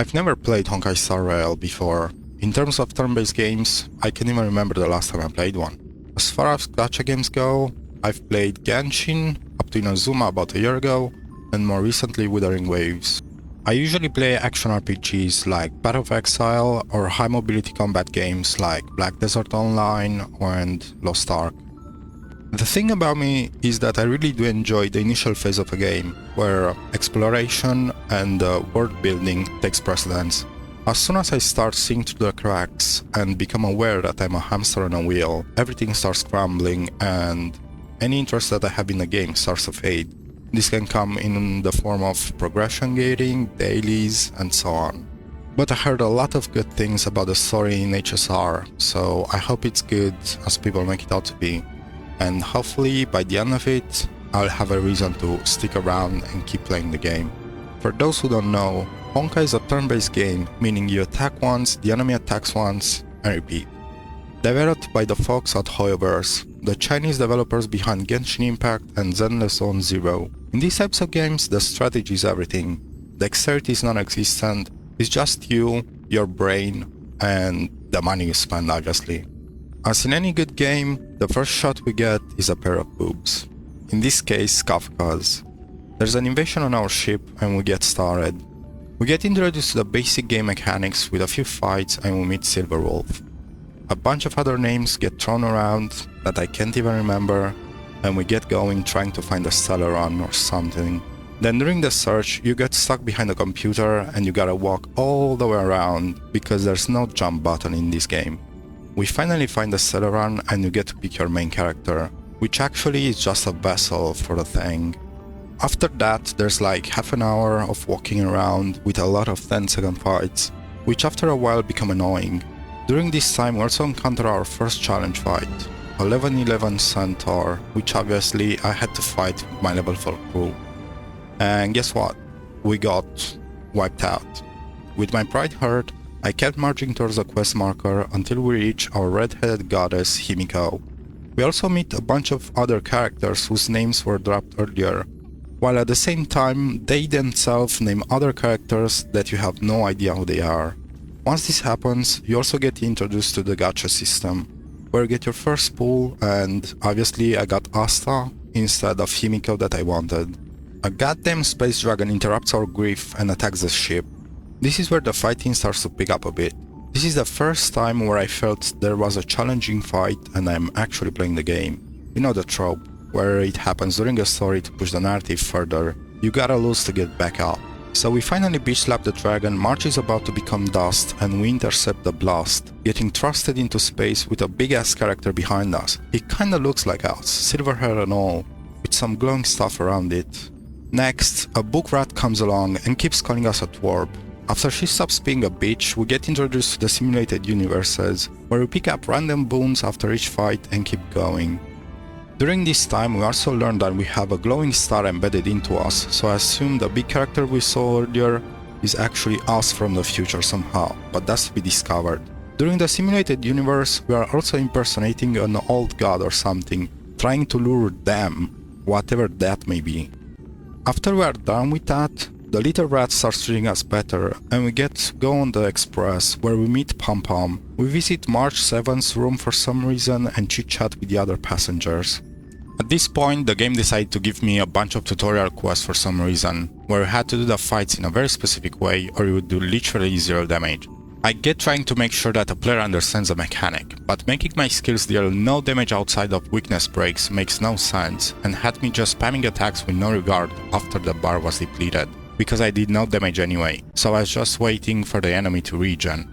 I've never played Honkai Star Rail before. In terms of turn-based games, I can't even remember the last time I played one. As far as gacha games go, I've played Genshin, up to Inazuma about a year ago, and more recently Withering Waves. I usually play action RPGs like Path of Exile or high mobility combat games like Black Desert Online and Lost Ark. The thing about me is that I really do enjoy the initial phase of a game, where exploration and world building takes precedence. As soon as I start seeing through the cracks and become aware that I'm a hamster on a wheel, everything starts crumbling and any interest that I have in the game starts to fade. This can come in the form of progression gating, dailies, and so on. But I heard a lot of good things about the story in HSR, so I hope it's good as people make it out to be. And hopefully by the end of it, I'll have a reason to stick around and keep playing the game. For those who don't know, Honkai is a turn-based game, meaning you attack once, the enemy attacks once, and repeat. Developed by the folks at Hoyoverse, the Chinese developers behind Genshin Impact and Zenless Zone Zero. In these types of games, the strategy is everything. Dexterity is non-existent, it's just you, your brain, and the money you spend, obviously. As in any good game, the first shot we get is a pair of boobs. In this case, Kafka's. There's an invasion on our ship and we get started. We get introduced to the basic game mechanics with a few fights and we meet Silverwolf. A bunch of other names get thrown around that I can't even remember, and we get going trying to find a Stellaron or something. Then during the search, you get stuck behind a computer and you gotta walk all the way around because there's no jump button in this game. We finally find the Stellaron and you get to pick your main character, which actually is just a vessel for the thing. After that, there's like half an hour of walking around with a lot of 10-second fights, which after a while become annoying. During this time we also encounter our first challenge fight, 1111 Centaur, which obviously I had to fight with my level 4 crew. And guess what? We got wiped out. With my pride hurt, I kept marching towards the quest marker until we reach our red-headed goddess Himiko. We also meet a bunch of other characters whose names were dropped earlier, while at the same time they themselves name other characters that you have no idea who they are. Once this happens, you also get introduced to the Gacha system, where you get your first pull, and obviously I got Asta instead of Himiko that I wanted. A goddamn space dragon interrupts our grief and attacks the ship. This is where the fighting starts to pick up a bit. This is the first time where I felt there was a challenging fight and I'm actually playing the game. You know the trope, where it happens during a story to push the narrative further. You gotta lose to get back up. So we finally beach slap the dragon, March is about to become dust, and we intercept the blast, getting thrusted into space with a big ass character behind us. He kinda looks like us, silver hair and all, with some glowing stuff around it. Next, a book rat comes along and keeps calling us a twerp. After she stops being a bitch, we get introduced to the simulated universes, where we pick up random boons after each fight and keep going. During this time we also learned that we have a glowing star embedded into us, so I assume the big character we saw earlier is actually us from the future somehow, but that's to be discovered. During the simulated universe we are also impersonating an old god or something, trying to lure them, whatever that may be. After we are done with that, the little rat starts treating us better, and we get to go on the express, where we meet Pom Pom. We visit March 7th's room for some reason and chit-chat with the other passengers. At this point, the game decided to give me a bunch of tutorial quests for some reason, where I had to do the fights in a very specific way or you would do literally zero damage. I get trying to make sure that the player understands the mechanic, but making my skills deal no damage outside of weakness breaks makes no sense and had me just spamming attacks with no regard after the bar was depleted, because I did no damage anyway, so I was just waiting for the enemy to regen.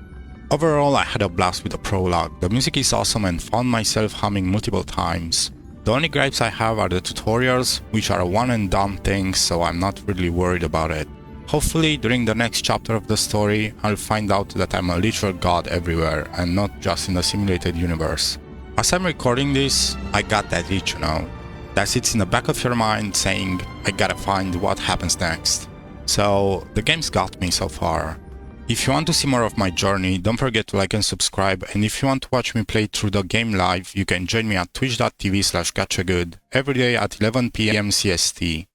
Overall, I had a blast with the prologue, the music is awesome and found myself humming multiple times. The only gripes I have are the tutorials, which are a one and done thing, so I'm not really worried about it. Hopefully, during the next chapter of the story, I'll find out that I'm a literal god everywhere and not just in the simulated universe. As I'm recording this, I got that itch, you know, that sits in the back of your mind saying, I gotta find what happens next. So, the game's got me so far. If you want to see more of my journey, don't forget to like and subscribe, and if you want to watch me play through the game live, you can join me at twitch.tv/gachagood every day at 11 PM CST.